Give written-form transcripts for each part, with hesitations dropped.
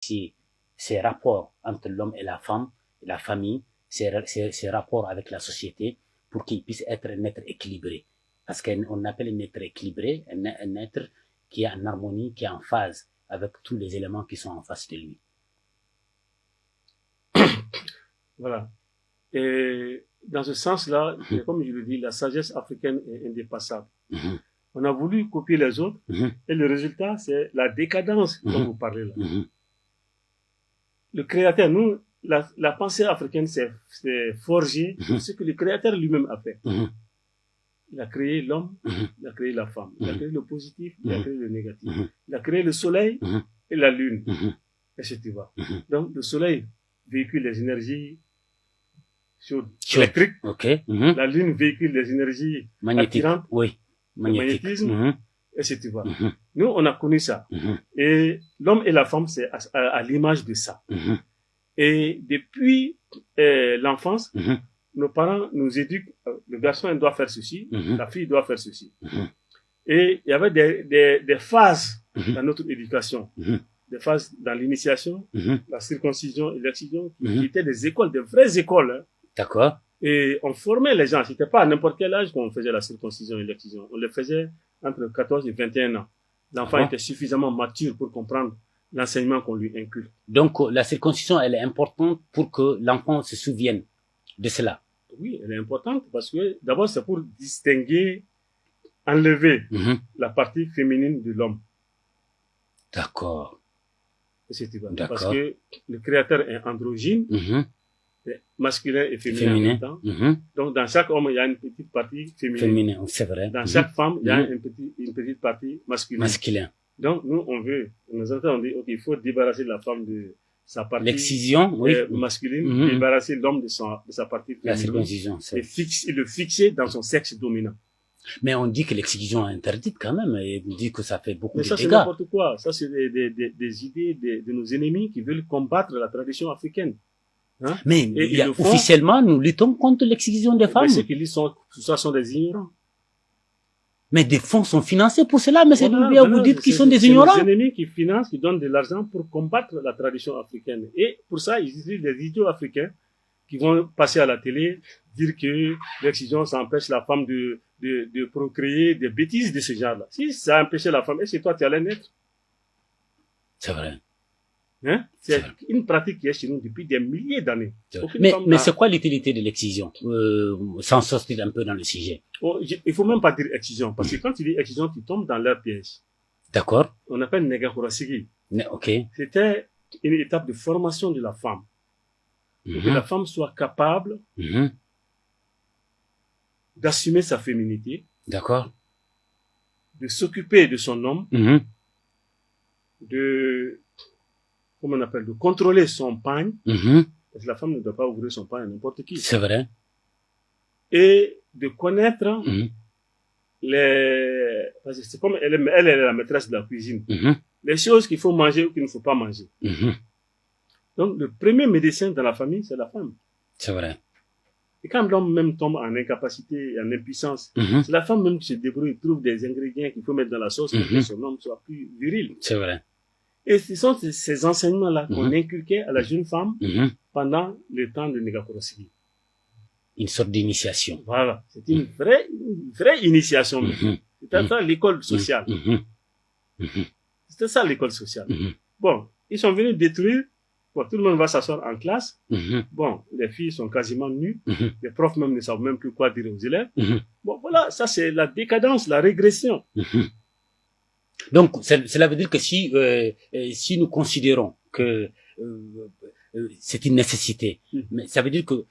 si ces rapports entre l'homme et la femme, la famille, ces rapports avec la société, pour qu'il puisse être un être équilibré. Parce qu'on appelle un être équilibré, un être qui est en harmonie, qui est en phase avec tous les éléments qui sont en face de lui. Voilà. Et dans ce sens-là, comme je le dis, la sagesse africaine est indépassable. On a voulu copier les autres, et le résultat, c'est la décadence dont vous parlez là. Le créateur, nous, la pensée africaine s'est forgée sur ce que le créateur lui-même a fait. Il a créé l'homme, il a créé la femme, il a créé le positif, il a créé le négatif. Il a créé le soleil et la lune, etc. Donc, le soleil véhicule les énergies chaudes, électriques. La lune véhicule les énergies attirantes, le magnétisme, etc. Nous, on a connu ça. Et l'homme et la femme, c'est à l'image de ça. Et depuis l'enfance, nos parents nous éduquent, le garçon doit faire ceci, la fille doit faire ceci. Et il y avait des phases dans notre éducation, des phases dans l'initiation, la circoncision et l'excision, qui étaient des écoles, des vraies écoles. Hein. D'accord. Et on formait les gens, c'était pas à n'importe quel âge qu'on faisait la circoncision et l'excision. On le faisait entre 14 et 21 ans. L'enfant était suffisamment mature pour comprendre l'enseignement qu'on lui inculque. Donc, la circoncision, elle est importante pour que l'enfant se souvienne de cela. Oui, elle est importante parce que d'abord, c'est pour distinguer, enlever la partie féminine de l'homme. D'accord. Parce que le créateur est androgyne, masculin et féminin en même temps. Donc, dans chaque homme, il y a une petite partie féminine. C'est vrai. Dans chaque femme, il y a une petite partie masculine. Donc, nous, on dit, ok, il faut débarrasser la femme de sa partie masculine, débarrasser l'homme de sa partie féminine. La circoncision, et le fixer dans son sexe dominant. Mais on dit que l'excision est interdite quand même, et on dit que ça fait beaucoup de dégâts. Mais ça, c'est n'importe quoi. Ça, c'est des idées de nos ennemis qui veulent combattre la tradition africaine. Hein? Mais officiellement, nous luttons contre l'excision des femmes. Ceux qui lisent ça sont des ignorants. Mais des fonds sont financés pour cela, mais c'est bien vous dites qu'ils sont des ignorants. C'est les ennemis qui financent, qui donnent de l'argent pour combattre la tradition africaine. Et pour ça, ils utilisent des idiots africains qui vont passer à la télé, dire que l'excision, ça empêche la femme de procréer, des bêtises de ce genre-là. Si ça empêchait la femme, est-ce que toi, tu allais naître? C'est vrai. Hein? C'est une pratique qui est chez nous depuis des milliers d'années. Mais c'est quoi l'utilité de l'excision, sans sortir un peu dans le sujet? Il faut même pas dire excision, parce que quand tu dis excision, tu tombes dans leur piège. D'accord. On appelle Negahorasigi. Ok. C'était une étape de formation de la femme. Pour que la femme soit capable d'assumer sa féminité. D'accord. De s'occuper de son homme. De contrôler son pagne. Parce que la femme ne doit pas ouvrir son pagne à n'importe qui. C'est vrai. Et de connaître parce que c'est comme elle est la maîtresse de la cuisine. Les choses qu'il faut manger ou qu'il ne faut pas manger. Donc, le premier médecin dans la famille, c'est la femme. C'est vrai. Et quand l'homme même tombe en incapacité et en impuissance, c'est la femme même qui se débrouille, trouve des ingrédients qu'il faut mettre dans la sauce pour que son homme soit plus viril. C'est vrai. Et ce sont ces enseignements-là qu'on inculquait à la jeune femme pendant le temps de Negakorosigi. Une sorte d'initiation. Voilà. C'est une vraie initiation. C'était ça l'école sociale. C'était ça l'école sociale. Bon, ils sont venus détruire. Bon, tout le monde va s'asseoir en classe. Bon, les filles sont quasiment nues. Les profs même ne savent même plus quoi dire aux élèves. Bon, voilà, ça c'est la décadence, la régression. Donc, cela veut dire que si nous considérons que c'est une nécessité, mais ça veut dire que,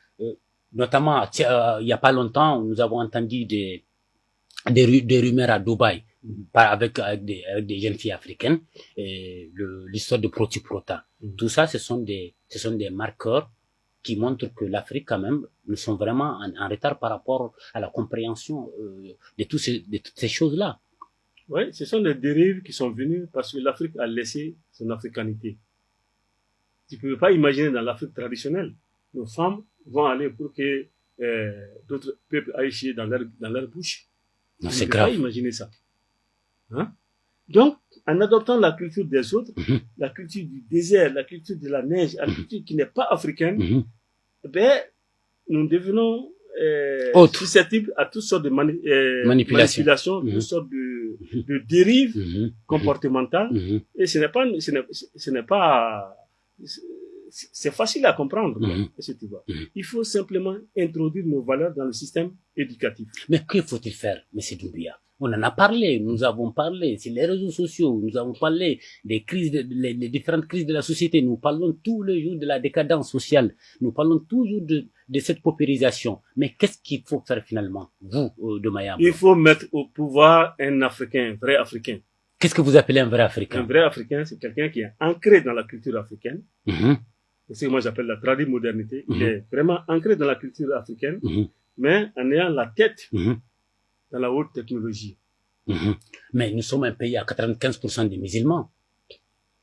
notamment, il y a pas longtemps, nous avons entendu des rumeurs à Dubaï, avec des jeunes filles africaines, l'histoire de Proti-Prota. Tout ça, ce sont des marqueurs qui montrent que l'Afrique, quand même, nous sommes vraiment en retard par rapport à la compréhension de toutes ces choses-là. Oui, ce sont des dérives qui sont venues parce que l'Afrique a laissé son africanité. Tu ne peux pas imaginer dans l'Afrique traditionnelle, nos femmes vont aller pour que d'autres peuples aillent chier dans leur bouche. Non, c'est grave. Tu ne peux pas imaginer ça. Hein? Donc, en adoptant la culture des autres, la culture du désert, la culture de la neige, la culture qui n'est pas africaine, ben, nous devenons susceptibles à toutes sortes de manipulations, toutes sortes de dérives comportementales. Et ce n'est pas, c'est facile à comprendre. Il faut simplement introduire nos valeurs dans le système éducatif. Mais que faut-il faire, M. Doumbia? On en a parlé, nous avons parlé sur les réseaux sociaux, nous avons parlé des crises, les différentes crises de la société, nous parlons tous les jours de la décadence sociale, nous parlons toujours de cette paupérisation. Mais qu'est-ce qu'il faut faire finalement, vous, de Mayamba? Il faut mettre au pouvoir un Africain, un vrai Africain. Qu'est-ce que vous appelez un vrai Africain? Un vrai Africain, c'est quelqu'un qui est ancré dans la culture africaine. C'est ce que moi j'appelle la tradimodernité. Il est vraiment ancré dans la culture africaine, mais en ayant la tête dans la haute technologie. Mais nous sommes un pays à 95% des musulmans.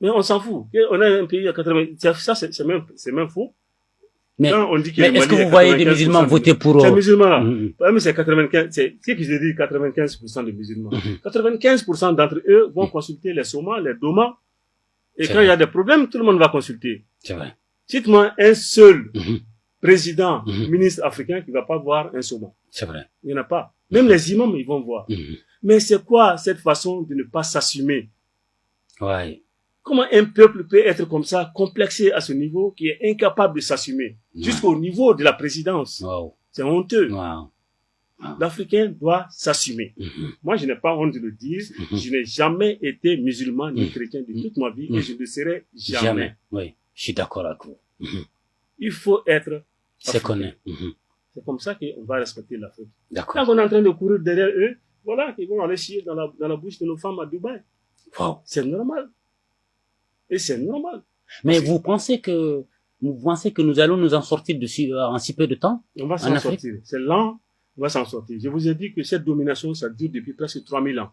Mais on s'en fout. On a un pays à 80%. Ça, c'est même faux. Mais, quand on dit que est-ce que vous voyez des musulmans voter pour... Ces musulmans-là, mais c'est 95%, c'est ce que je dis, 95% des musulmans. 95% d'entre eux vont consulter les somas, les domas. Et quand il y a des problèmes, tout le monde va consulter. C'est vrai. Cite-moi un seul président, ministre africain qui va pas voir un soma. C'est vrai. Il n'y en a pas. Même les imams, ils vont voir. Mais c'est quoi cette façon de ne pas s'assumer? Ouais. Comment un peuple peut être comme ça, complexé à ce niveau, qui est incapable de s'assumer, jusqu'au niveau de la présidence? C'est honteux. L'Africain doit s'assumer. Moi, je n'ai pas honte de le dire. Je n'ai jamais été musulman ni chrétien de toute ma vie et je ne le serai jamais. Oui, je suis d'accord avec vous. Il faut être c'est qu'on est. C'est comme ça qu'on va respecter l'Afrique. D'accord. Quand on est en train de courir derrière eux, voilà, ils vont aller chier dans la bouche de nos femmes à Dubaï. C'est normal. Et c'est normal. Mais vous pensez que nous allons nous en sortir en si peu de temps? On va s'en sortir. C'est lent, on va s'en sortir. Je vous ai dit que cette domination, ça dure depuis presque 3000 ans.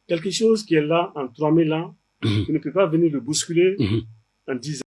Quelque chose qui est là en 3000 ans, tu ne peux pas venir le bousculer en 10 ans.